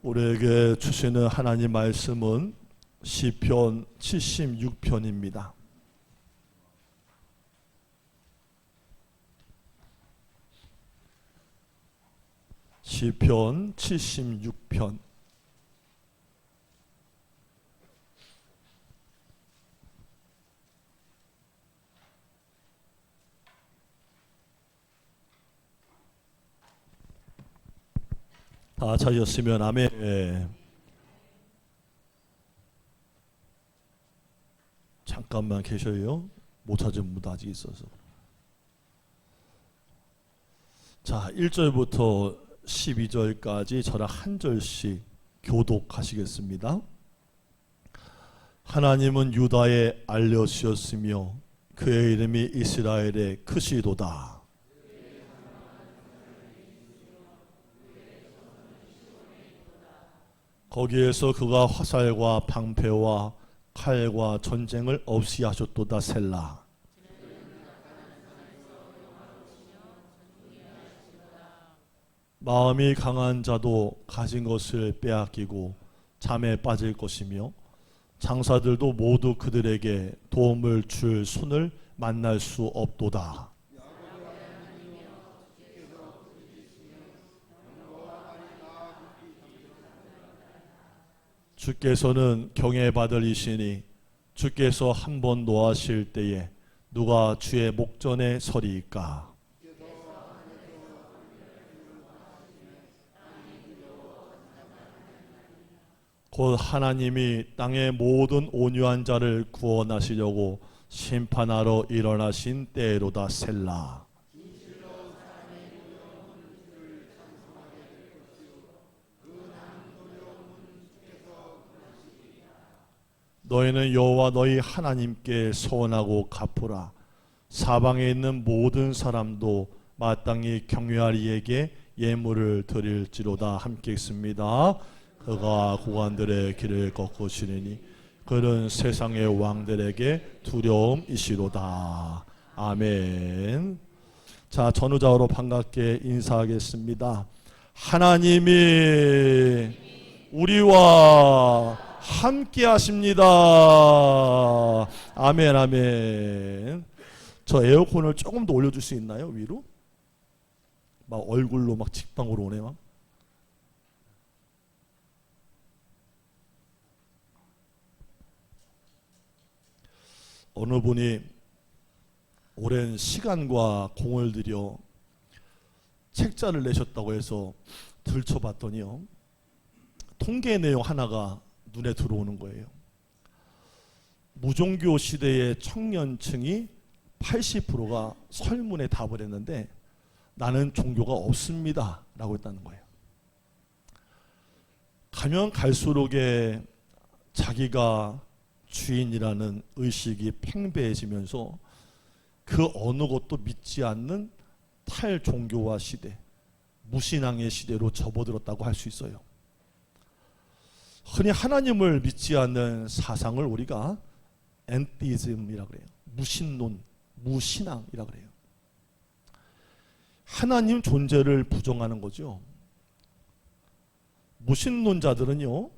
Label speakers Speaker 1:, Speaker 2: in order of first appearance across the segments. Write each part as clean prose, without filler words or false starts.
Speaker 1: 우리에게 주시는 하나님 말씀은 시편 76편입니다. 시편 76편. 다 찾으셨으면 아멘. 잠깐만 계셔요. 못 찾은 분도 아직 있어서. 자, 1절부터 12절까지 저랑 한 절씩 교독하시겠습니다. 하나님은 유다에 알려주셨으며 그의 이름이 이스라엘에 크시도다. 거기에서 그가 화살과 방패와 칼과 전쟁을 없이 하셨도다. 셀라. 마음이 강한 자도 가진 것을 빼앗기고 잠에 빠질 것이며 장사들도 모두 그들에게 도움을 줄 손을 만날 수 없도다. 주께서는 경외받을 이시니 주께서 한 번 노하실 때에 누가 주의 목전에 서리이까. 곧 하나님이 땅의 모든 온유한 자를 구원하시려고 심판하러 일어나신 때로다. 셀라. 너희는 여호와 너희 하나님께 서원하고 갚으라. 사방에 있는 모든 사람도 마땅히 경외할 이에게 예물을 드릴지로다. 함께 있습니다. 그가 고관들의 길을 꺾으시리니 그는 세상의 왕들에게 두려움이시로다. 아멘. 자, 전후좌우로 반갑게 인사하겠습니다. 하나님이 우리와 함께 하십니다. 아멘, 아멘. 저 에어컨을 조금 더 올려줄 수 있나요? 위로? 막 얼굴로 막 직방으로 오네. 막. 어느 분이 오랜 시간과 공을 들여 책자를 내셨다고 해서 들춰봤더니요, 통계 내용 하나가 눈에 들어오는 거예요. 무종교 시대의 청년층이 80%가 설문에 답을 했는데 나는 종교가 없습니다 라고 했다는 거예요. 가면 갈수록에 자기가 주인이라는 의식이 팽배해지면서 그 어느 것도 믿지 않는 탈종교화 시대, 무신앙의 시대로 접어들었다고 할 수 있어요. 흔히 하나님을 믿지 않는 사상을 우리가 엔티즘이라고 그래요. 무신론, 무신앙이라고 그래요. 하나님 존재를 부정하는 거죠. 무신론자들은요,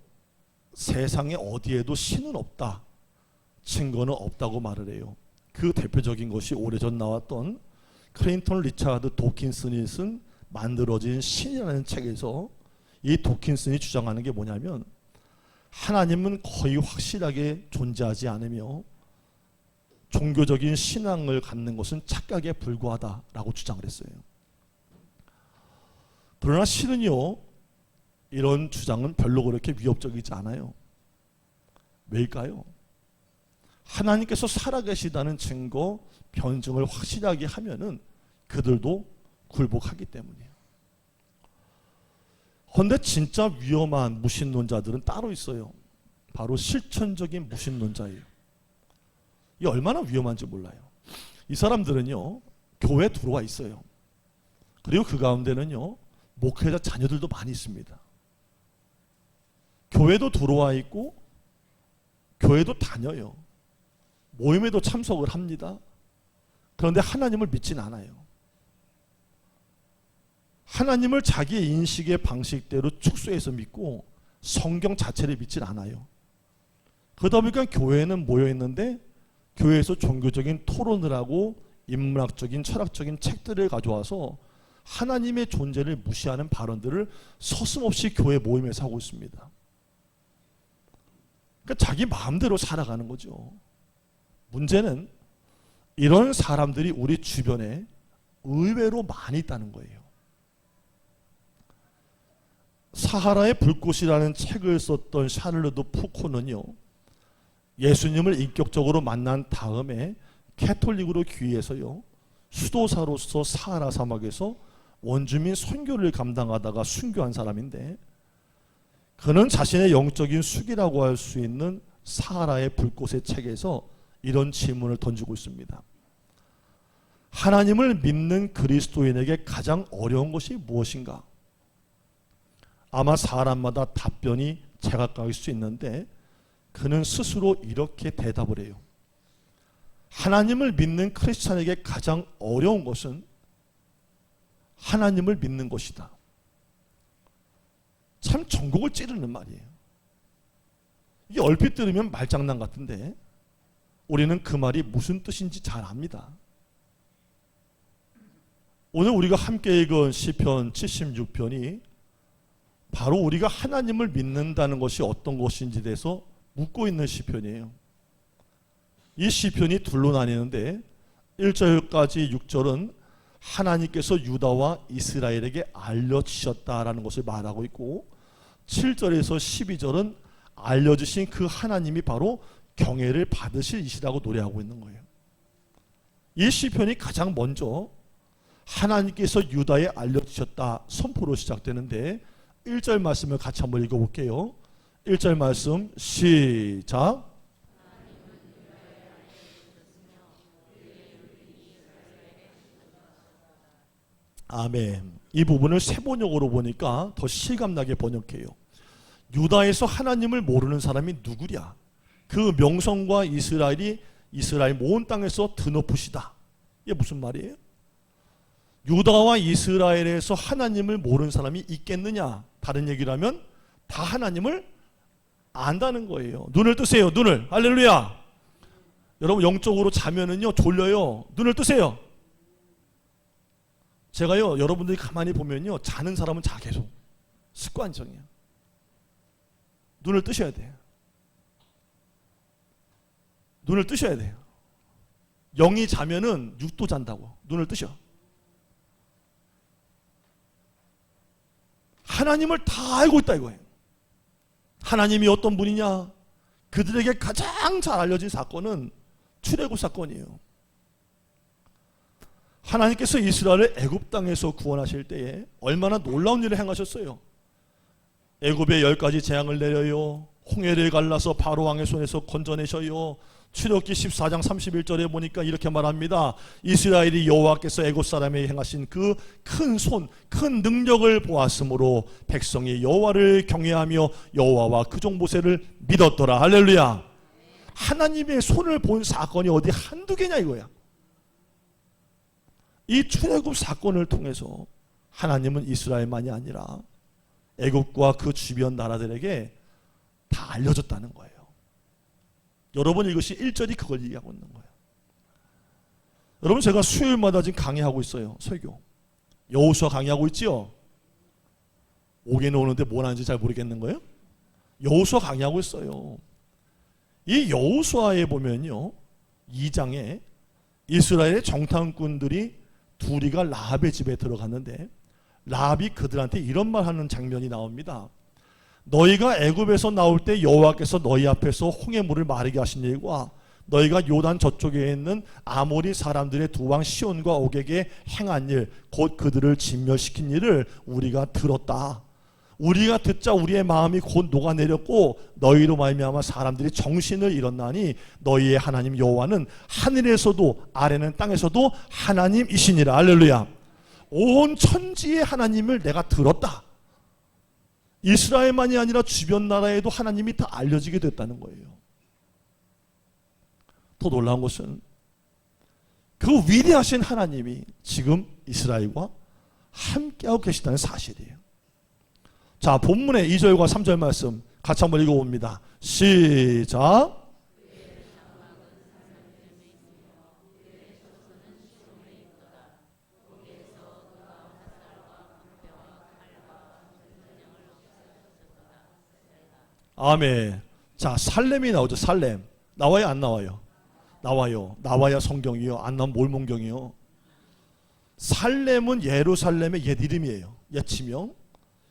Speaker 1: 세상에 어디에도 신은 없다, 증거는 없다고 말을 해요. 그 대표적인 것이 오래전 나왔던 클린턴 리차드 도킨슨이 쓴 만들어진 신이라는 책에서 이 도킨슨이 주장하는 게 뭐냐면, 하나님은 거의 확실하게 존재하지 않으며 종교적인 신앙을 갖는 것은 착각에 불과하다라고 주장을 했어요. 그러나 실은요, 이런 주장은 별로 그렇게 위협적이지 않아요. 왜일까요? 하나님께서 살아계시다는 증거, 변증을 확실하게 하면은 그들도 굴복하기 때문이에요. 그런데 진짜 위험한 무신론자들은 따로 있어요. 바로 실천적인 무신론자예요. 이 얼마나 위험한지 몰라요. 이 사람들은요, 교회에 들어와 있어요. 그리고 그 가운데는요, 목회자 자녀들도 많이 있습니다. 교회도 들어와 있고 교회도 다녀요. 모임에도 참석을 합니다. 그런데 하나님을 믿진 않아요. 하나님을 자기의 인식의 방식대로 축소해서 믿고 성경 자체를 믿질 않아요. 그러다 보니까 교회는 모여있는데 교회에서 종교적인 토론을 하고 인문학적인 철학적인 책들을 가져와서 하나님의 존재를 무시하는 발언들을 서슴없이 교회 모임에서 하고 있습니다. 그러니까 자기 마음대로 살아가는 거죠. 문제는 이런 사람들이 우리 주변에 의외로 많이 있다는 거예요. 사하라의 불꽃이라는 책을 썼던 샤를르 푸코는요, 예수님을 인격적으로 만난 다음에 캐톨릭으로 귀해서요, 수도사로서 사하라 사막에서 원주민 선교를 감당하다가 순교한 사람인데, 그는 자신의 영적인 숙이라고 할 수 있는 사하라의 불꽃의 책에서 이런 질문을 던지고 있습니다. 하나님을 믿는 그리스도인에게 가장 어려운 것이 무엇인가? 아마 사람마다 답변이 제각각일 수 있는데 그는 스스로 이렇게 대답을 해요. 하나님을 믿는 크리스찬에게 가장 어려운 것은 하나님을 믿는 것이다. 참 전곡을 찌르는 말이에요. 이게 얼핏 들으면 말장난 같은데 우리는 그 말이 무슨 뜻인지 잘 압니다. 오늘 우리가 함께 읽은 시편 76편이 바로 우리가 하나님을 믿는다는 것이 어떤 것인지에 대해서 묻고 있는 시편이에요. 이 시편이 둘로 나뉘는데 1절까지 6절은 하나님께서 유다와 이스라엘에게 알려주셨다라는 것을 말하고 있고 7절에서 12절은 알려주신 그 하나님이 바로 경외를 받으실 이시라고 노래하고 있는 거예요. 이 시편이 가장 먼저 하나님께서 유다에 알려주셨다 선포로 시작되는데 1절 말씀을 같이 한번 읽어볼게요. 1절 말씀 시작. 아멘. 이 부분을 세번역으로 보니까 더 실감나게 번역해요. 유다에서 하나님을 모르는 사람이 누구랴? 그 명성과 이스라엘 모은 땅에서 드높으시다. 이게 무슨 말이에요? 유다와 이스라엘에서 하나님을 모르는 사람이 있겠느냐? 다른 얘기를 하면 다 하나님을 안다는 거예요. 눈을 뜨세요. 눈을. 할렐루야. 여러분 영적으로 자면은요 졸려요. 눈을 뜨세요. 제가요 여러분들이 가만히 보면요 자는 사람은 자 계속 습관적이에요. 눈을 뜨셔야 돼요. 눈을 뜨셔야 돼요. 영이 자면은 육도 잔다고. 눈을 뜨셔. 하나님을 다 알고 있다 이거예요. 하나님이 어떤 분이냐? 그들에게 가장 잘 알려진 사건은 출애굽 사건이에요. 하나님께서 이스라엘을 애굽 땅에서 구원하실 때에 얼마나 놀라운 일을 행하셨어요. 애굽에 10가지 재앙을 내려요. 홍해를 갈라서 바로 왕의 손에서 건져내셔요. 출애굽기 14장 31절에 보니까 이렇게 말합니다. 이스라엘이 여호와께서 애굽 사람에게 행하신 그 큰 손, 큰 능력을 보았으므로 백성이 여호와를 경외하며 여호와와 그종 모세를 믿었더라. 할렐루야. 하나님의 손을 본 사건이 어디 한두 개냐 이거야. 이 출애굽 사건을 통해서 하나님은 이스라엘만이 아니라 애굽과 그 주변 나라들에게 다 알려졌다는 거예요. 여러분 이것이 1절이 그걸 얘기하고 있는 거예요. 여러분 제가 수요일마다 지금 강의하고 있어요. 설교. 여호수아 강의하고 있지요. 오긴 오는데 뭘 하는지 잘 모르겠는 거예요. 여호수아 강의하고 있어요. 이 여호수아에 보면요 2장에 이스라엘의 정탐꾼들이 둘이가 라합의 집에 들어갔는데 라합이 그들한테 이런 말하는 장면이 나옵니다. 너희가 애굽에서 나올 때 여호와께서 너희 앞에서 홍해물을 마르게 하신 일과 너희가 요단 저쪽에 있는 아모리 사람들의 두 왕 시온과 옥에게 행한 일, 곧 그들을 진멸시킨 일을 우리가 들었다. 우리가 듣자 우리의 마음이 곧 녹아내렸고 너희로 말미암아 사람들이 정신을 잃었나니 너희의 하나님 여호와는 하늘에서도 아래는 땅에서도 하나님이시니라. 할렐루야. 온 천지의 하나님을 내가 들었다. 이스라엘만이 아니라 주변 나라에도 하나님이 다 알려지게 됐다는 거예요. 더 놀라운 것은 그 위대하신 하나님이 지금 이스라엘과 함께하고 계시다는 사실이에요. 자, 자, 본문의 2절과 3절 말씀 같이 한번 읽어봅니다. 시작. 아멘. 자, 살렘이 나오죠. 살렘. 나와요, 안 나와요? 나와요. 나와야 성경이요. 안 나오면 몰몬경이요. 살렘은 예루살렘의 옛 이름이에요. 옛지명.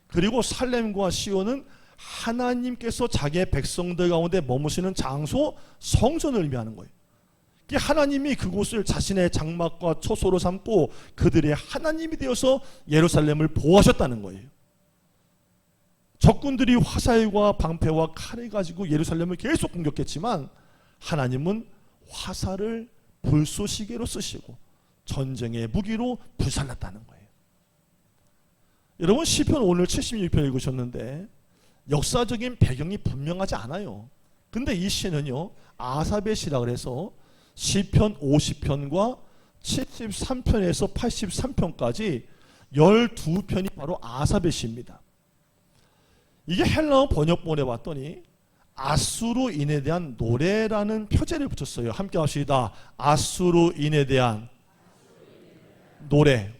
Speaker 1: 그리고 살렘과 시온은 하나님께서 자기의 백성들 가운데 머무시는 장소, 성전을 의미하는 거예요. 하나님이 그곳을 자신의 장막과 초소로 삼고 그들의 하나님이 되어서 예루살렘을 보호하셨다는 거예요. 적군들이 화살과 방패와 칼을 가지고 예루살렘을 계속 공격했지만 하나님은 화살을 불쏘시개로 쓰시고 전쟁의 무기로 불살랐다는 거예요. 여러분, 시편 오늘 76편 읽으셨는데 역사적인 배경이 분명하지 않아요. 근데 이 시는요, 아삽의 시라 그래서 시편 50편과 73편에서 83편까지 12편이 바로 아삽의 시입니다. 이게 헬라어 번역본에 봤더니 아수르인에 대한 노래라는 표제를 붙였어요. 함께 합시다. 아수르인에 대한 노래.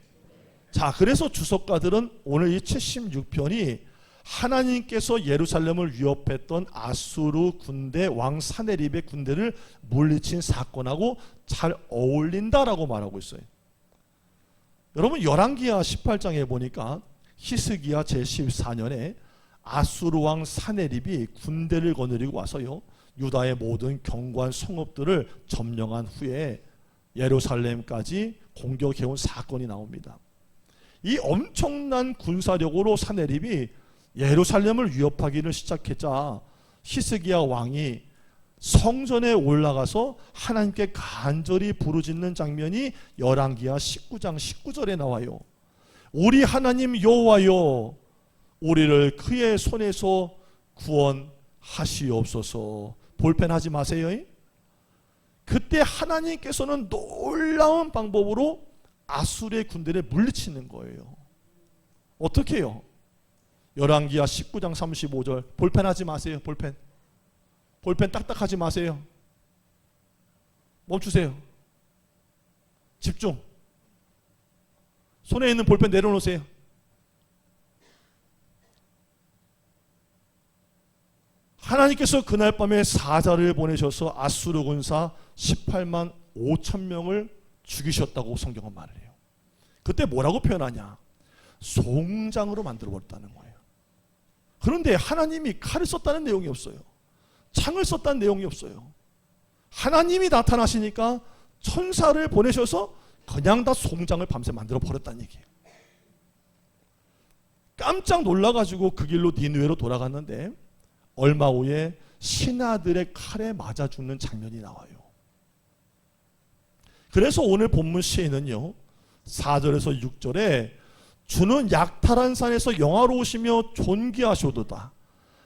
Speaker 1: 자, 그래서 주석가들은 오늘 이 76편이 하나님께서 예루살렘을 위협했던 아수르 군대 왕 사네립의 군대를 물리친 사건하고 잘 어울린다라고 말하고 있어요. 여러분, 열왕기하 18장에 보니까 히스기야 제14년에 아수르 왕 사네립이 군대를 거느리고 와서요, 유다의 모든 견고한 성읍들을 점령한 후에 예루살렘까지 공격해온 사건이 나옵니다. 이 엄청난 군사력으로 사네립이 예루살렘을 위협하기를 시작했자 히스기야 왕이 성전에 올라가서 하나님께 간절히 부르짖는 장면이 열왕기하 19장 19절에 나와요. 우리 하나님 여호와여, 우리를 그의 손에서 구원하시옵소서. 볼펜하지 마세요. 그때 하나님께서는 놀라운 방법으로 아수르의 군대를 물리치는 거예요. 어떻게 해요? 열왕기하 19장 35절. 볼펜하지 마세요. 볼펜 딱딱하지 마세요. 멈추세요. 집중. 손에 있는 볼펜 내려놓으세요. 하나님께서 그날 밤에 사자를 보내셔서 아수르 군사 18만 5천 명을 죽이셨다고 성경은 말을 해요. 그때 뭐라고 표현하냐? 송장으로 만들어버렸다는 거예요. 그런데 하나님이 칼을 썼다는 내용이 없어요. 창을 썼다는 내용이 없어요. 하나님이 나타나시니까 천사를 보내셔서 그냥 다 송장을 밤새 만들어 버렸다는 얘기예요. 깜짝 놀라가지고 그 길로 니느웨로 돌아갔는데 얼마 후에 신하들의 칼에 맞아 죽는 장면이 나와요. 그래서 오늘 본문 시에는요, 4절에서 6절에 주는 약탈한 산에서 영화로우시며 존귀하시도다.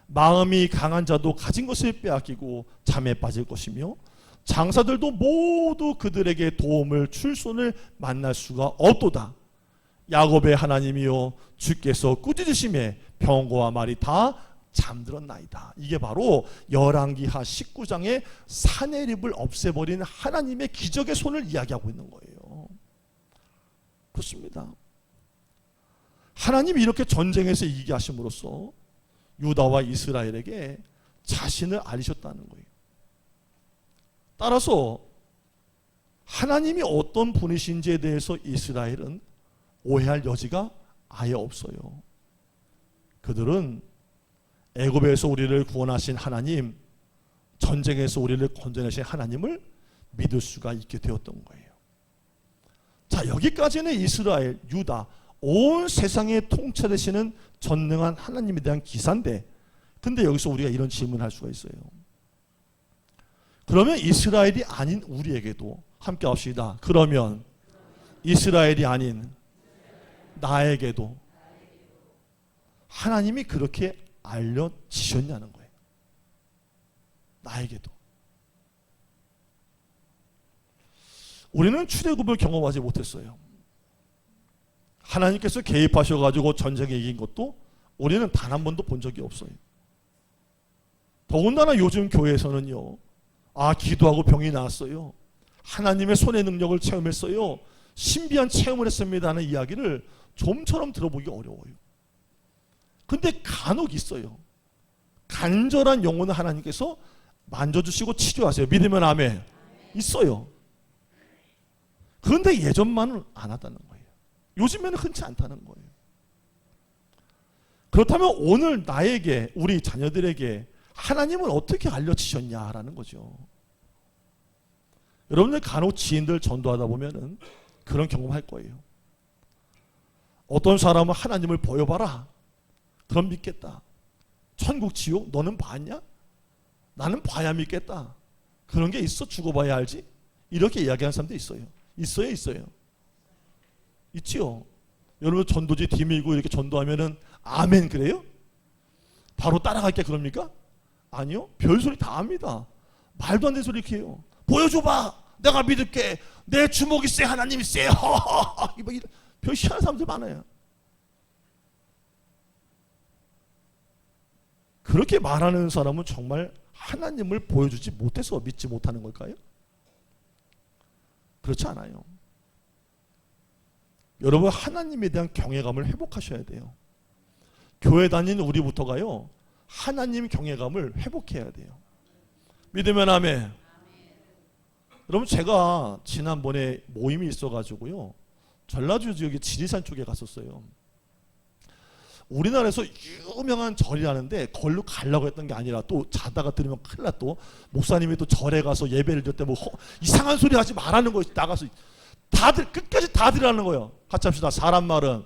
Speaker 1: 마음이 강한 자도 가진 것을 빼앗기고 잠에 빠질 것이며 장사들도 모두 그들에게 도움을 줄 손을 만날 수가 없도다. 야곱의 하나님이여, 주께서 꾸짖으심에 병거와 말이 다 잠들었나이다. 이게 바로 열왕기하 19장의 사네립을 없애버린 하나님의 기적의 손을 이야기하고 있는 거예요. 그렇습니다. 하나님이 이렇게 전쟁에서 이기게 하심으로써 유다와 이스라엘에게 자신을 알리셨다는 거예요. 따라서 하나님이 어떤 분이신지에 대해서 이스라엘은 오해할 여지가 아예 없어요. 그들은 애굽에서 우리를 구원하신 하나님, 전쟁에서 우리를 건져내신 하나님을 믿을 수가 있게 되었던 거예요. 자, 여기까지는 이스라엘, 유다, 온 세상에 통찰하시는 전능한 하나님에 대한 기사인데, 근데 여기서 우리가 이런 질문을 할 수가 있어요. 그러면 이스라엘이 아닌 우리에게도 함께 합시다. 그러면 이스라엘이 아닌 나에게도 하나님이 그렇게 알려지셨냐는 거예요. 나에게도. 우리는 출애굽을 경험하지 못했어요. 하나님께서 개입하셔가지고 전쟁에 이긴 것도 우리는 단 한 번도 본 적이 없어요. 더군다나 요즘 교회에서는요, 기도하고 병이 나았어요, 하나님의 손의 능력을 체험했어요, 신비한 체험을 했습니다 하는 이야기를 좀처럼 들어보기 어려워요. 근데 간혹 있어요. 간절한 영혼을 하나님께서 만져주시고 치료하세요. 믿으면 아멘. 있어요. 그런데 예전만은 안 하다는 거예요. 요즘에는 흔치 않다는 거예요. 그렇다면 오늘 나에게, 우리 자녀들에게 하나님은 어떻게 알려주셨냐라는 거죠. 여러분들 간혹 지인들 전도하다 보면은 그런 경험할 거예요. 어떤 사람은 하나님을 보여봐라, 그럼 믿겠다. 천국 지옥 너는 봤냐? 나는 봐야 믿겠다. 그런 게 있어? 죽어봐야 알지? 이렇게 이야기하는 사람도 있어요. 있어요. 있지요. 여러분 전도지 뒤밀고 이렇게 전도하면은 아멘 그래요? 바로 따라갈게 그럽니까? 아니요. 별소리 다 합니다. 말도 안 되는 소리 이렇게 해요. 보여줘봐, 내가 믿을게, 내 주먹이 세, 하나님이 세. 별 희한한 사람들 많아요. 그렇게 말하는 사람은 정말 하나님을 보여주지 못해서 믿지 못하는 걸까요? 그렇지 않아요. 여러분 하나님에 대한 경외감을 회복하셔야 돼요. 교회 다니는 우리부터가요, 하나님 경외감을 회복해야 돼요. 믿으면 아멘. 여러분 제가 지난번에 모임이 있어가지고요, 전라도 지역의 지리산 쪽에 갔었어요. 우리나라에서 유명한 절이라는데 거기로 가려고 했던 게 아니라, 또 자다가 들으면 큰일 나, 또 목사님이 또 절에 가서 예배를 드릴 때 뭐 이상한 소리 하지 말라는 거예요. 나가서 다들 끝까지 다 들으라는 거예요. 같이 합시다. 사람 말은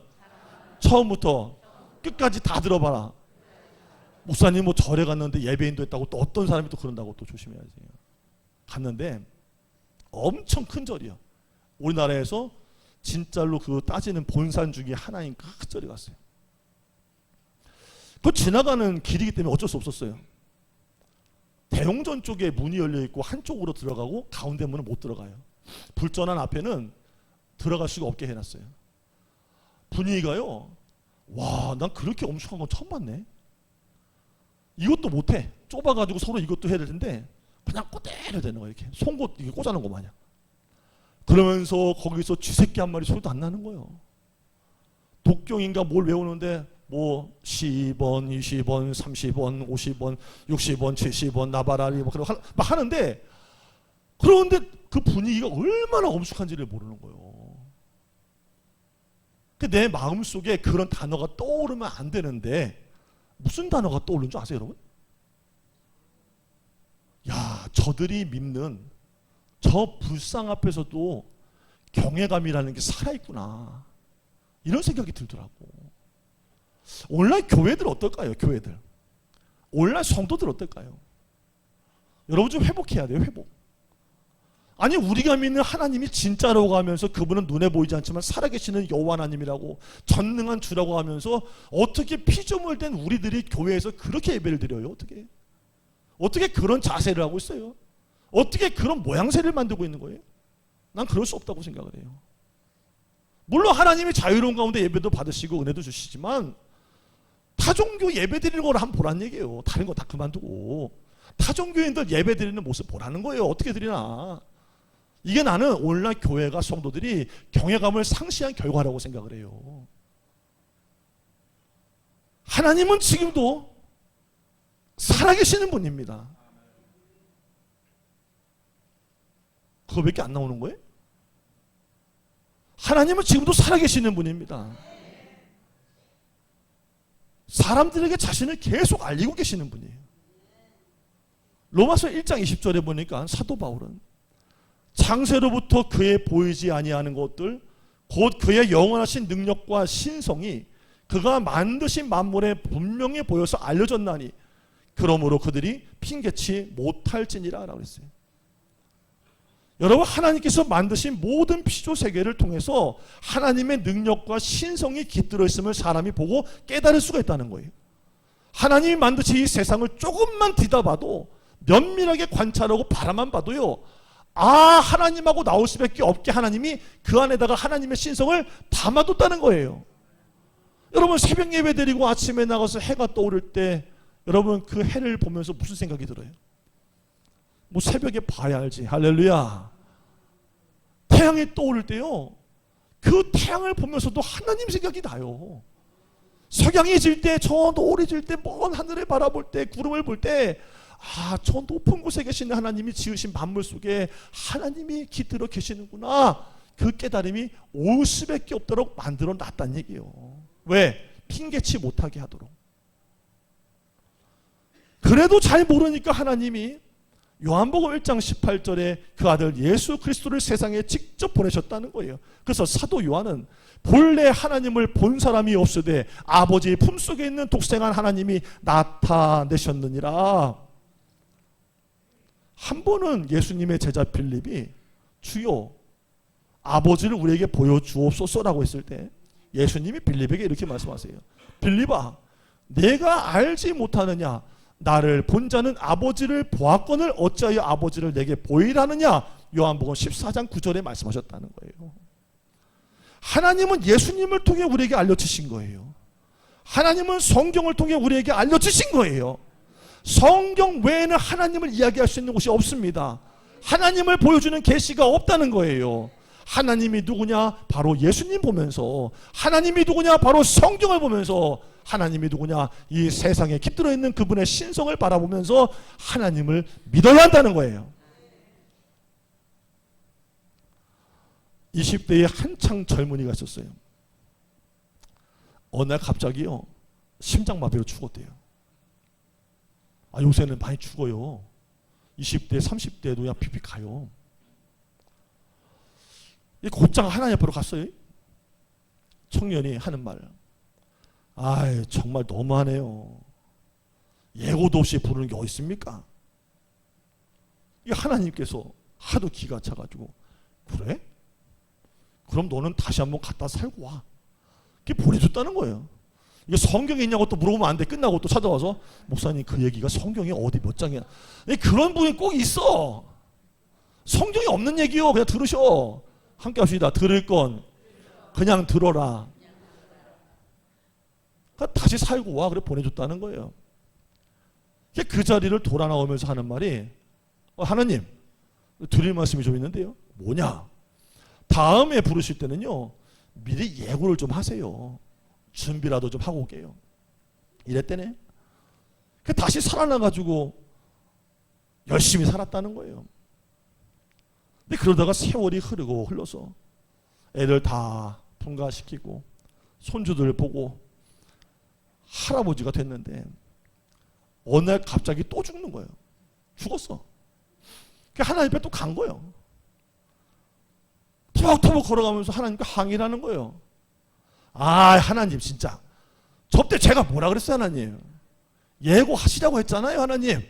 Speaker 1: 처음부터 끝까지 다 들어봐라. 목사님 뭐 절에 갔는데 예배인도 했다고, 또 어떤 사람이 또 그런다고, 또 조심해야지. 갔는데 엄청 큰 절이요. 우리나라에서 진짜로 그 따지는 본산 중에 하나인 큰 절에 갔어요. 그 지나가는 길이기 때문에 어쩔 수 없었어요. 대웅전 쪽에 문이 열려 있고 한쪽으로 들어가고 가운데 문은 못 들어가요. 불전한 앞에는 들어갈 수가 없게 해놨어요. 분위기가요, 와, 난 그렇게 엄청난 건 처음 봤네. 이것도 못해. 좁아가지고 서로 이것도 해야 될 텐데 그냥 꽂대려 되는 거예요. 이렇게 송곳 이게 꽂아놓은 거 마냥. 그러면서 거기서 쥐새끼 한 마리 소리도 안 나는 거예요. 독경인가 뭘 외우는데 뭐 10원, 20원, 30원, 50원, 60원, 70원, 나바라리 막 하는데, 그런데 그 분위기가 얼마나 엄숙한지를 모르는 거예요. 내 마음속에 그런 단어가 떠오르면 안 되는데 무슨 단어가 떠오르는 줄 아세요, 여러분? 야, 저들이 믿는 저 불상 앞에서도 경외감이라는 게 살아있구나, 이런 생각이 들더라고. 오늘날 교회들 어떨까요? 교회들, 오늘날 성도들 어떨까요? 여러분 좀 회복해야 돼요. 회복. 아니 우리가 믿는 하나님이 진짜라고 하면서 그분은 눈에 보이지 않지만 살아계시는 여호와 하나님이라고, 전능한 주라고 하면서 어떻게 피조물 된 우리들이 교회에서 그렇게 예배를 드려요? 어떻게 그런 자세를 하고 있어요? 어떻게 그런 모양새를 만들고 있는 거예요? 난 그럴 수 없다고 생각을 해요. 물론 하나님이 자유로운 가운데 예배도 받으시고 은혜도 주시지만 타종교 예배 드리는 걸 한번 보라는 얘기예요. 다른 거 다 그만두고 타종교인들 예배 드리는 모습 보라는 거예요. 어떻게 드리나. 이게 나는 오늘날 교회가, 성도들이 경외감을 상실한 결과라고 생각을 해요. 하나님은 지금도 살아계시는 분입니다. 그거밖에 안 나오는 거예요? 하나님은 지금도 살아계시는 분입니다. 사람들에게 자신을 계속 알리고 계시는 분이에요. 로마서 1장 20절에 보니까 사도 바울은 창세로부터 그의 보이지 아니하는 것들, 곧 그의 영원하신 능력과 신성이 그가 만드신 만물에 분명히 보여서 알려졌나니 그러므로 그들이 핑계치 못할지니라 라고 했어요. 여러분, 하나님께서 만드신 모든 피조 세계를 통해서 하나님의 능력과 신성이 깃들어 있음을 사람이 보고 깨달을 수가 있다는 거예요. 하나님이 만드신 이 세상을 조금만 뒤다봐도, 면밀하게 관찰하고 바라만 봐도요, 하나님하고 나올 수밖에 없게 하나님이 그 안에다가 하나님의 신성을 담아뒀다는 거예요. 여러분 새벽 예배 드리고 아침에 나가서 해가 떠오를 때 여러분 그 해를 보면서 무슨 생각이 들어요? 뭐 새벽에 봐야 알지. 할렐루야. 태양이 떠오를 때요, 그 태양을 보면서도 하나님 생각이 나요. 석양이 질 때, 저 노을이 질 때, 먼 하늘을 바라볼 때, 구름을 볼 때, 아, 저 높은 곳에 계시는 하나님이 지으신 만물 속에 하나님이 깃들어 계시는구나. 그 깨달음이 올 수밖에 없도록 만들어 놨다는 얘기예요. 왜? 핑계치 못하게 하도록. 그래도 잘 모르니까 하나님이 요한복음 1장 18절에 그 아들 예수 그리스도를 세상에 직접 보내셨다는 거예요. 그래서 사도 요한은 본래 하나님을 본 사람이 없으되 아버지의 품속에 있는 독생한 하나님이 나타내셨느니라. 한 번은 예수님의 제자 빌립이 주여 아버지를 우리에게 보여주옵소서라고 했을 때 예수님이 빌립에게 이렇게 말씀하세요. 빌립아, 내가 알지 못하느냐? 나를 본 자는 아버지를 보았거늘 어찌하여 아버지를 내게 보이라느냐? 요한복음 14장 9절에 말씀하셨다는 거예요. 하나님은 예수님을 통해 우리에게 알려주신 거예요. 하나님은 성경을 통해 우리에게 알려주신 거예요. 성경 외에는 하나님을 이야기할 수 있는 곳이 없습니다. 하나님을 보여주는 계시가 없다는 거예요. 하나님이 누구냐? 바로 예수님 보면서, 하나님이 누구냐? 바로 성경을 보면서, 하나님이 누구냐? 이 세상에 깃들어 있는 그분의 신성을 바라보면서 하나님을 믿어야 한다는 거예요. 20대에 한창 젊은이가 있었어요. 어느 날 갑자기요, 심장마비로 죽었대요. 아, 요새는 많이 죽어요. 20대, 30대도 그냥 픽픽 가요. 이 곧장 하나님 앞으로 갔어요. 청년이 하는 말, 아이 정말 너무하네요. 예고도 없이 부르는 게 어디 있습니까? 이 하나님께서 하도 기가 차가지고, 그래? 그럼 너는 다시 한번 갔다 살고 와. 그게 보내줬다는 거예요. 이게 성경에 있냐고 또 물어보면 안 돼. 끝나고 또 찾아와서 목사님 그 얘기가 성경에 어디 몇 장이야. 그런 분이 꼭 있어. 성경에 없는 얘기요. 그냥 들으셔. 함께 합시다. 들을 건 그냥 들어라. 그러니까 다시 살고 와. 그래 보내줬다는 거예요. 그 자리를 돌아 나오면서 하는 말이, 하나님 드릴 말씀이 좀 있는데요. 뭐냐? 다음에 부르실 때는요, 미리 예고를 좀 하세요. 준비라도 좀 하고 올게요. 이랬대네. 다시 살아나가지고 열심히 살았다는 거예요. 근데 그러다가 세월이 흐르고 흘러서 애들 다 분가시키고 손주들 보고 할아버지가 됐는데 어느 날 갑자기 또 죽는 거예요. 죽었어. 하나님 앞에 또 간 거예요. 터벅터벅 걸어가면서 하나님께 항의를 하는 거예요. 아, 하나님 진짜 저때 제가 뭐라 그랬어요? 하나님 예고하시라고 했잖아요. 하나님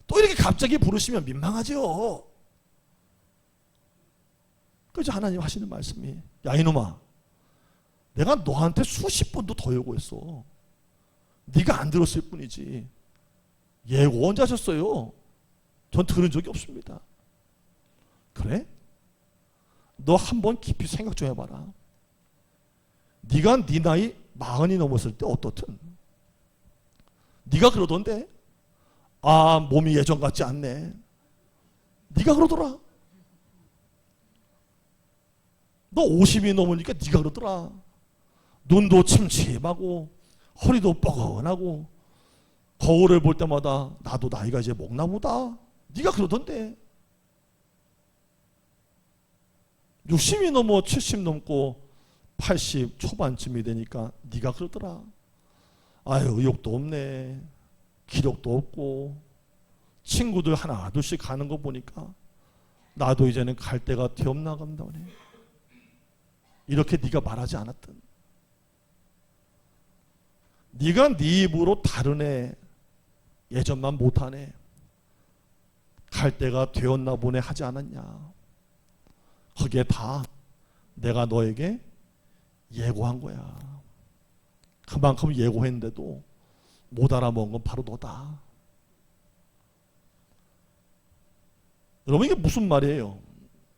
Speaker 1: 또 이렇게 갑자기 부르시면 민망하죠. 그래서 하나님 하시는 말씀이, 야 이놈아, 내가 너한테 수십 번도 더 예고했어. 네가 안 들었을 뿐이지. 예고 언제 하셨어요? 전 들은 적이 없습니다. 그래? 너 한번 깊이 생각 좀 해봐라. 네가 네 나이 40이 넘었을 때 어떻든 네가 그러던데, 아 몸이 예전 같지 않네. 네가 그러더라. 너 50이 넘으니까 네가 그러더라. 눈도 침침하고 허리도 뻐근하고 거울을 볼 때마다 나도 나이가 이제 먹나 보다. 네가 그러던데. 60이 넘어 70 넘고 80 초반쯤이 되니까 네가 그러더라. 아유 의욕도 없네. 기력도 없고 친구들 하나 둘씩 가는 거 보니까 나도 이제는 갈 때가 되었나 본다네. 이렇게 네가 말하지 않았던, 네가 네 입으로 다른 애 예전만 못하네, 갈 때가 되었나 보네 하지 않았냐. 그게 다 내가 너에게 예고한 거야. 그만큼 예고했는데도 못 알아먹은 건 바로 너다. 여러분 이게 무슨 말이에요?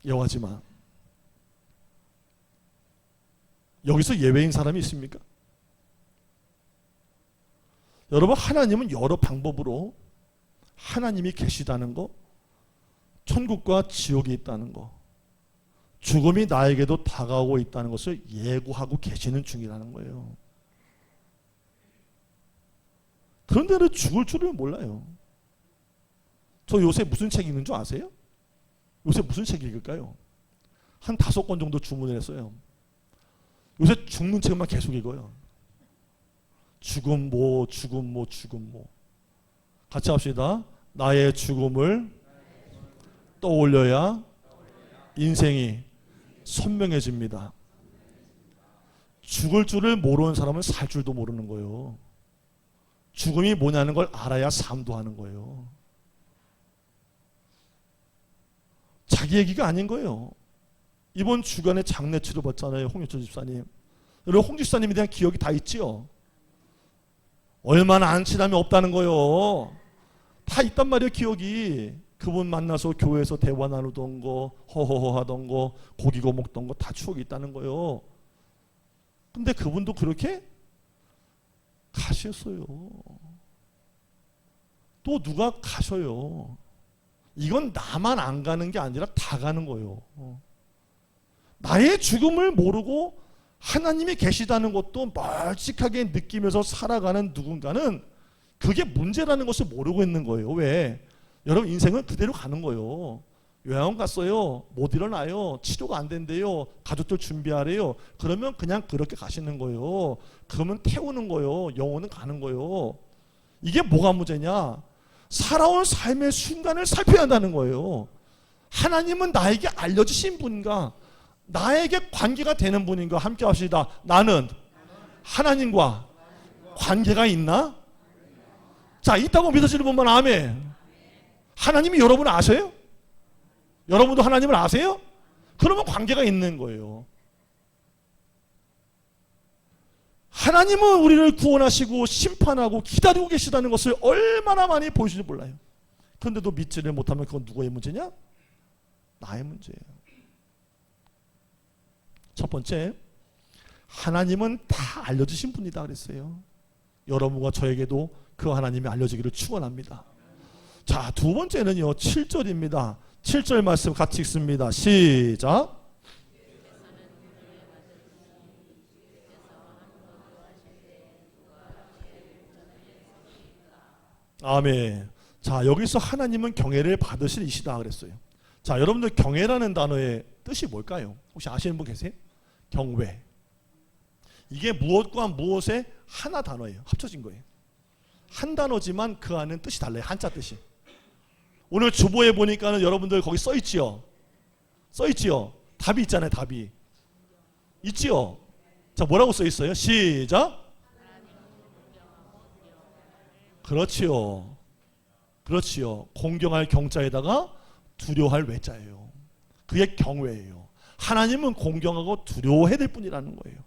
Speaker 1: 여하지만 여기서 예외인 사람이 있습니까? 여러분, 하나님은 여러 방법으로 하나님이 계시다는 거, 천국과 지옥이 있다는 거, 죽음이 나에게도 다가오고 있다는 것을 예고하고 계시는 중이라는 거예요. 그런데 왜 죽을 줄을 몰라요? 저 요새 무슨 책 읽는 줄 아세요? 요새 무슨 책 읽을까요? 한 5권 정도 주문을 했어요. 요새 죽는 책만 계속 읽어요. 죽음 뭐, 죽음 뭐, 죽음 뭐. 같이 합시다. 나의 죽음을 떠올려야 인생이 선명해집니다. 죽을 줄을 모르는 사람은 살 줄도 모르는 거예요. 죽음이 뭐냐는 걸 알아야 삶도 하는 거예요. 자기 얘기가 아닌 거예요. 이번 주간에 장례 치러봤잖아요. 홍유철 집사님. 여러분, 홍 집사님에 대한 기억이 다 있지요? 얼마나 안 친함이 없다는 거예요. 다 있단 말이에요, 기억이. 그분 만나서 교회에서 대화 나누던 거, 허허허 하던 거, 고기 구워 먹던 거 다 추억이 있다는 거예요. 근데 그분도 그렇게 가셨어요. 또 누가 가셔요. 이건 나만 안 가는 게 아니라 다 가는 거예요. 나의 죽음을 모르고 하나님이 계시다는 것도 멀찍하게 느끼면서 살아가는 누군가는 그게 문제라는 것을 모르고 있는 거예요. 왜? 여러분, 인생은 그대로 가는 거예요. 요양원 갔어요. 못 일어나요. 치료가 안 된대요. 가족들 준비하래요. 그러면 그냥 그렇게 가시는 거예요. 그러면 태우는 거예요. 영혼은 가는 거예요. 이게 뭐가 문제냐? 살아온 삶의 순간을 살펴야 한다는 거예요. 하나님은 나에게 알려주신 분인가? 나에게 관계가 되는 분인가? 함께 합시다. 나는 하나님과 관계가 있나? 자, 있다고 믿으시는 분만 아멘. 하나님이 여러분을 아세요? 여러분도 하나님을 아세요? 그러면 관계가 있는 거예요. 하나님은 우리를 구원하시고 심판하고 기다리고 계시다는 것을 얼마나 많이 보여주는지 몰라요. 그런데도 믿지를 못하면 그건 누구의 문제냐? 나의 문제예요. 첫 번째, 하나님은 다 알려주신 분이다 그랬어요. 여러분과 저에게도 그 하나님이 알려지기를 축원합니다. 자, 두 번째는요, 7절입니다. 7절 말씀 같이 읽습니다. 시작. 아멘. 자, 여기서 하나님은 경외를 받으실 이시다 그랬어요. 자, 여러분들 경외라는 단어의 뜻이 뭘까요? 혹시 아시는 분 계세요? 경외. 이게 무엇과 무엇의 하나 단어예요. 합쳐진 거예요. 한 단어지만 그 안은 뜻이 달라요. 한자 뜻이. 오늘 주보에 보니까는 여러분들 거기 써있지요? 써있지요? 답이 있잖아요. 답이 있지요? 자, 뭐라고 써있어요? 시작. 그렇지요. 그렇지요. 공경할 경자에다가 두려워할 외자예요. 그게 경외예요. 하나님은 공경하고 두려워해야 될 뿐이라는 거예요.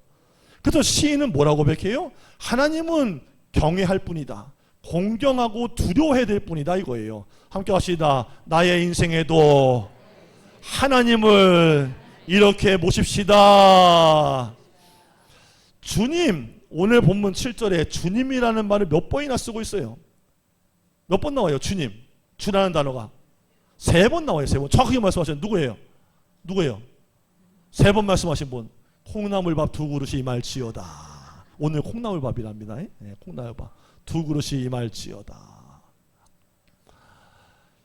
Speaker 1: 그래서 시인은 뭐라고 고백해요? 하나님은 경외할 뿐이다. 공경하고 두려워해야 될 뿐이다 이거예요. 함께 합시다. 나의 인생에도 하나님을 이렇게 모십시다. 주님, 오늘 본문 7절에 주님이라는 말을 몇 번이나 쓰고 있어요. 몇 번 나와요? 주님. 주라는 단어가 3번 나와요. 3번. 정확하게 말씀하신 누구예요? 누구예요? 3번 말씀하신 분. 콩나물밥 2그릇이 임할지어다. 오늘 콩나물밥이랍니다. 네, 콩나물밥 2그릇이 임할지어다.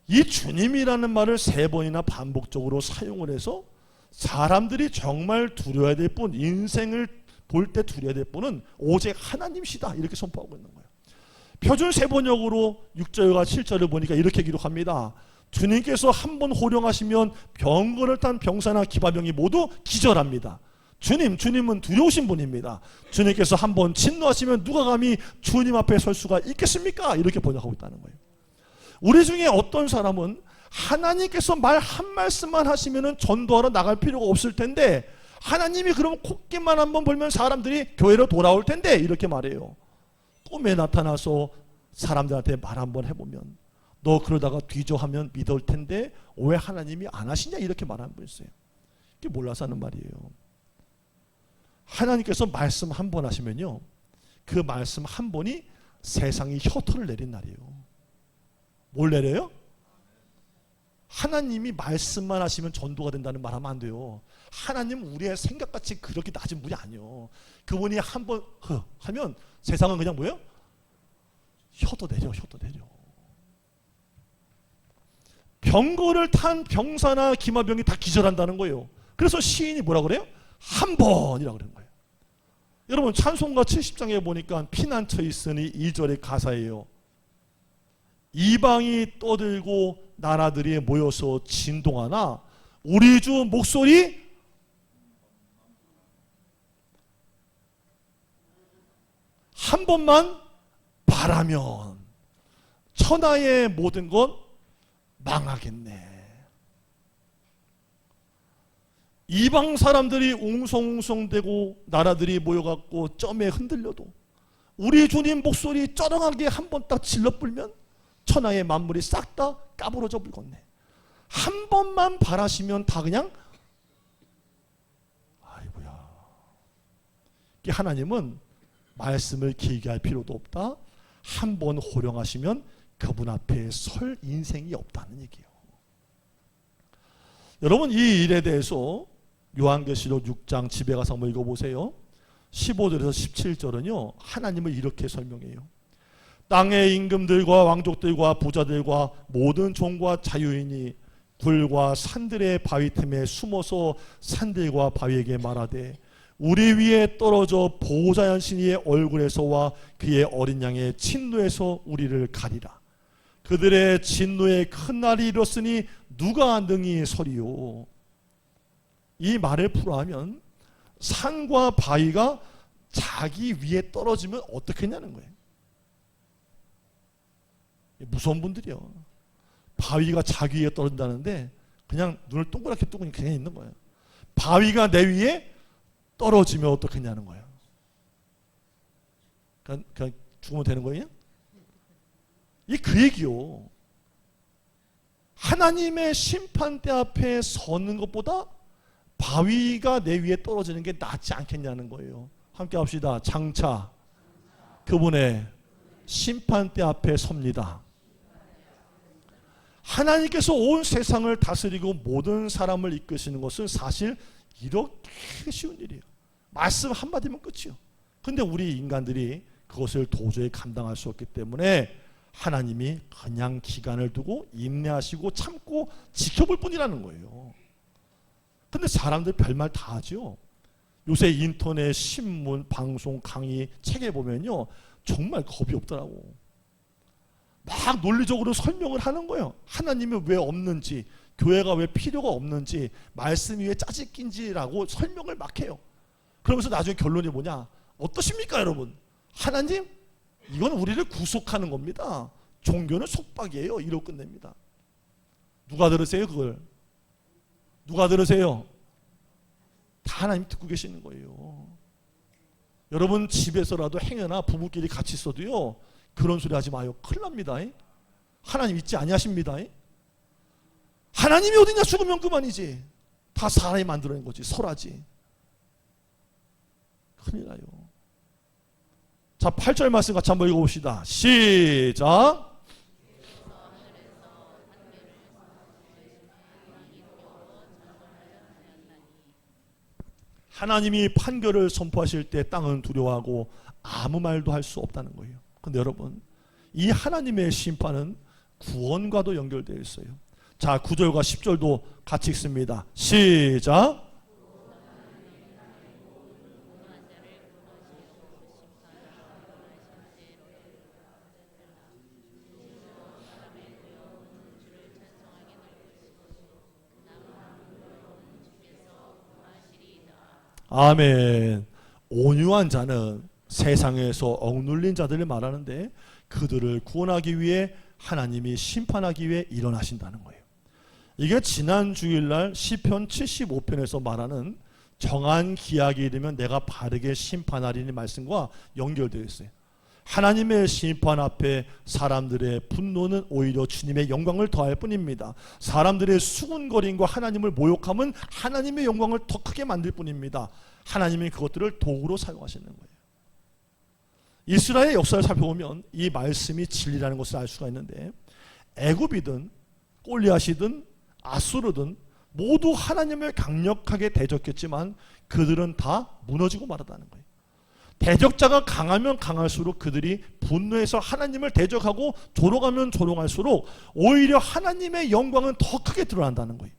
Speaker 1: 이 주님이라는 말을 3번이나 반복적으로 사용을 해서 사람들이 정말 두려워야 될 뿐, 인생을 볼 때 두려워야 될 분은 오직 하나님이시다 이렇게 선포하고 있는 거예요. 표준 세번역으로 6절과 7절을 보니까 이렇게 기록합니다. 주님께서 한 번 호령하시면 병거를 탄 병사나 기바병이 모두 기절합니다. 주님은 두려우신 분입니다. 주님께서 한 번 진노하시면 누가 감히 주님 앞에 설 수가 있겠습니까? 이렇게 번역하고 있다는 거예요. 우리 중에 어떤 사람은 하나님께서 말 한 말씀만 하시면 전도하러 나갈 필요가 없을 텐데 하나님이 그러면 콧기만 한번 불면 사람들이 교회로 돌아올 텐데 이렇게 말해요. 꿈에 나타나서 사람들한테 말 한번 해보면 너 그러다가 뒤져 하면 믿을 텐데 왜 하나님이 안 하시냐 이렇게 말하는 분 있어요. 그게 몰라서 하는 말이에요. 하나님께서 말씀 한 번 하시면요 그 말씀 한 번이 세상이 혀터를 내린 날이에요. 뭘 내려요? 하나님이 말씀만 하시면 전도가 된다는 말 하면 안 돼요. 하나님은 우리의 생각같이 그렇게 낮은 분이 아니에요. 그분이 한번 하면 세상은 그냥 뭐예요? 혀도 내려. 병거를 탄 병사나 기마병이 다 기절한다는 거예요. 그래서 시인이 뭐라 그래요? 한 번이라고 그러는 거예요. 여러분 찬송가 70장에 보니까 피난처 있으니 2절의 가사예요. 이방이 떠들고 나라들이 모여서 진동하나 우리 주 목소리 한 번만 바라면 천하의 모든 것 망하겠네. 이방 사람들이 웅성웅성대고 나라들이 모여갖고 점에 흔들려도 우리 주님 목소리 쩌렁하게 한 번 딱 질러 불면 천하의 만물이 싹 다 까부러져 불겠네. 한 번만 바라시면 다 그냥 아이고야. 하나님은 말씀을 길게 할 필요도 없다. 한 번 호령하시면 그분 앞에 설 인생이 없다는 얘기예요. 여러분 이 일에 대해서 요한계시록 6장 집에 가서 한번 읽어보세요. 15절에서 17절은요 하나님을 이렇게 설명해요. 땅의 임금들과 왕족들과 부자들과 모든 종과 자유인이 굴과 산들의 바위 틈에 숨어서 산들과 바위에게 말하되 우리 위에 떨어져 보호자 신이의 얼굴에서와 그의 어린 양의 진노에서 우리를 가리라. 그들의 진노의 큰 날이 이뤘으니 누가 능히 서리요. 이 말을 풀어하면 산과 바위가 자기 위에 떨어지면 어떻게 하냐는 거예요. 무서운 분들이요. 바위가 자기 위에 떨어진다는데 그냥 눈을 동그랗게 뜨고 그냥 있는 거예요. 바위가 내 위에 떨어지면 어떻게 하냐는 거예요. 그냥 죽으면 되는 거예요? 이 그 얘기요. 하나님의 심판대 앞에 서는 것보다 바위가 내 위에 떨어지는 게 낫지 않겠냐는 거예요. 함께 합시다. 장차 그분의 심판대 앞에 섭니다. 하나님께서 온 세상을 다스리고 모든 사람을 이끄시는 것은 사실 이렇게 쉬운 일이에요. 말씀 한마디면 끝이요. 근데 우리 인간들이 그것을 도저히 감당할 수 없기 때문에 하나님이 그냥 기간을 두고 인내하시고 참고 지켜볼 뿐이라는 거예요. 근데 사람들 별말 다 하죠. 요새 인터넷, 신문, 방송, 강의, 책에 보면요 정말 겁이 없더라고. 막 논리적으로 설명을 하는 거예요. 하나님이 왜 없는지, 교회가 왜 필요가 없는지, 말씀이 왜 짜집긴지라고 설명을 막 해요. 그러면서 나중에 결론이 뭐냐? 어떠십니까 여러분? 하나님? 이건 우리를 구속하는 겁니다. 종교는 속박이에요. 이러고 끝냅니다. 누가 들으세요 그걸? 누가 들으세요? 다 하나님 듣고 계시는 거예요. 여러분 집에서라도 행여나 부부끼리 같이 있어도요 그런 소리 하지 마요. 큰일 납니다. 하나님 있지 아니하십니다. 하나님이 어디냐? 죽으면 그만이지. 다 사람이 만들어낸 거지. 설하지. 큰일 나요. 자 8절 말씀 같이 한번 읽어봅시다. 시작. 하나님이 판결을 선포하실 때 땅은 두려워하고 아무 말도 할 수 없다는 거예요. 근데 여러분 이 하나님의 심판은 구원과도 연결되어 있어요. 자 9절과 10절도 같이 읽습니다. 시작. 아멘. 온유한 자는 세상에서 억눌린 자들을 말하는데 그들을 구원하기 위해 하나님이 심판하기 위해 일어나신다는 거예요. 이게 지난 주일날 시편 75편에서 말하는 정한 기약이 이르면 내가 바르게 심판하리니 말씀과 연결되어 있어요. 하나님의 심판 앞에 사람들의 분노는 오히려 주님의 영광을 더할 뿐입니다. 사람들의 수군거림과 하나님을 모욕함은 하나님의 영광을 더 크게 만들 뿐입니다. 하나님이 그것들을 도구로 사용하시는 거예요. 이스라엘의 역사를 살펴보면 이 말씀이 진리라는 것을 알 수가 있는데, 애굽이든 골리앗이든 아수르든 모두 하나님을 강력하게 대적했지만 그들은 다 무너지고 말았다는 거예요. 대적자가 강하면 강할수록 그들이 분노해서 하나님을 대적하고 조롱하면 조롱할수록 오히려 하나님의 영광은 더 크게 드러난다는 거예요.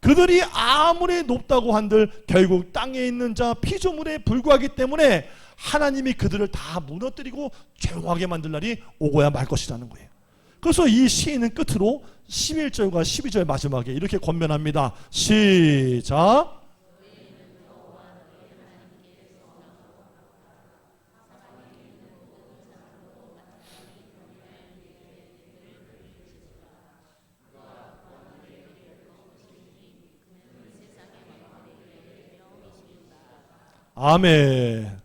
Speaker 1: 그들이 아무리 높다고 한들 결국 땅에 있는 자 피조물에 불과하기 때문에 하나님이 그들을 다 무너뜨리고 조용하게 만들 날이 오고야 말 것이라는 거예요. 그래서 이 시인은 끝으로 11절과 12절 마지막에 이렇게 권면합니다. 시작. 아멘.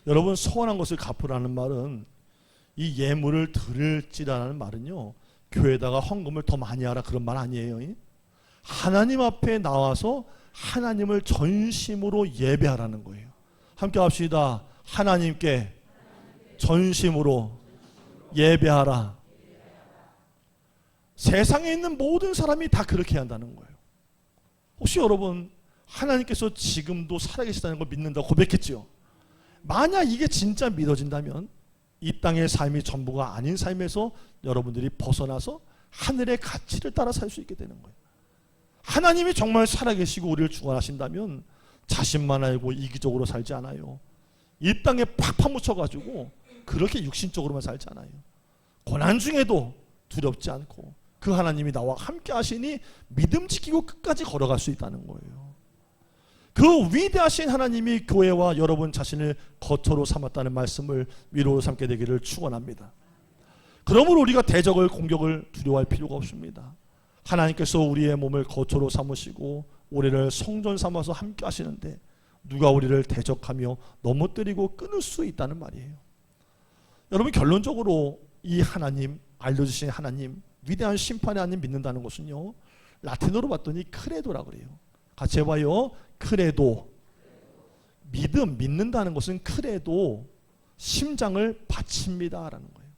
Speaker 1: 여러분, 서원한 것을 갚으라는 말은, 이 예물을 드릴지라는 말은요, 교회에다가 헌금을 더 많이 하라 그런 말 아니에요. 하나님 앞에 나와서 하나님을 전심으로 예배하라는 거예요. 함께 합시다. 하나님께 전심으로 예배하라. 세상에 있는 모든 사람이 다 그렇게 한다는 거예요. 혹시 여러분 하나님께서 지금도 살아계시다는 걸 믿는다고 고백했지요? 만약 이게 진짜 믿어진다면 이 땅의 삶이 전부가 아닌 삶에서 여러분들이 벗어나서 하늘의 가치를 따라 살 수 있게 되는 거예요. 하나님이 정말 살아계시고 우리를 주관하신다면 자신만 알고 이기적으로 살지 않아요. 이 땅에 팍 파묻혀가지고 그렇게 육신적으로만 살지 않아요. 고난 중에도 두렵지 않고 그 하나님이 나와 함께 하시니 믿음 지키고 끝까지 걸어갈 수 있다는 거예요. 그 위대하신 하나님이 교회와 여러분 자신을 거처로 삼았다는 말씀을 위로로 삼게 되기를 축원합니다. 그러므로 우리가 대적을 공격을 두려워할 필요가 없습니다. 하나님께서 우리의 몸을 거처로 삼으시고 우리를 성전 삼아서 함께 하시는데 누가 우리를 대적하며 넘어뜨리고 끊을 수 있다는 말이에요. 여러분, 결론적으로 이 하나님, 알려주신 하나님, 위대한 심판의 하나님 믿는다는 것은요, 라틴어로 봤더니 크레도라 그래요. 같이 해봐요. 크레도. 믿음, 믿는다는 것은 크레도, 심장을 바칩니다라는 거예요.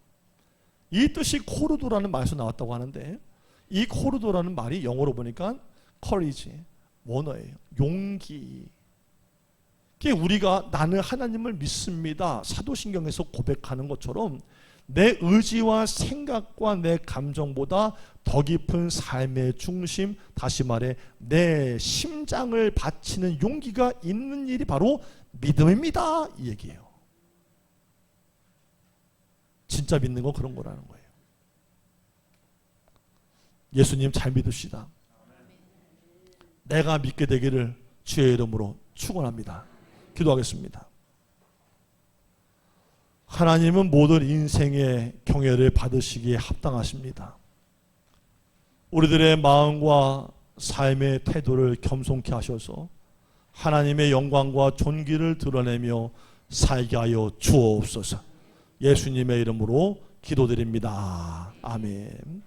Speaker 1: 이 뜻이 코르도라는 말에서 나왔다고 하는데, 이 코르도라는 말이 영어로 보니까 courage, 원어예요. 용기. 우리가 나는 하나님을 믿습니다, 사도신경에서 고백하는 것처럼 내 의지와 생각과 내 감정보다 더 깊은 삶의 중심, 다시 말해 내 심장을 바치는 용기가 있는 일이 바로 믿음입니다, 이 얘기예요. 진짜 믿는 건 그런 거라는 거예요. 예수님 잘 믿읍시다. 내가 믿게 되기를 주의 이름으로 축원합니다. 기도하겠습니다. 하나님은 모든 인생의 경외를 받으시기에 합당하십니다. 우리들의 마음과 삶의 태도를 겸손케 하셔서 하나님의 영광과 존귀를 드러내며 살게 하여 주옵소서. 예수님의 이름으로 기도드립니다. 아멘.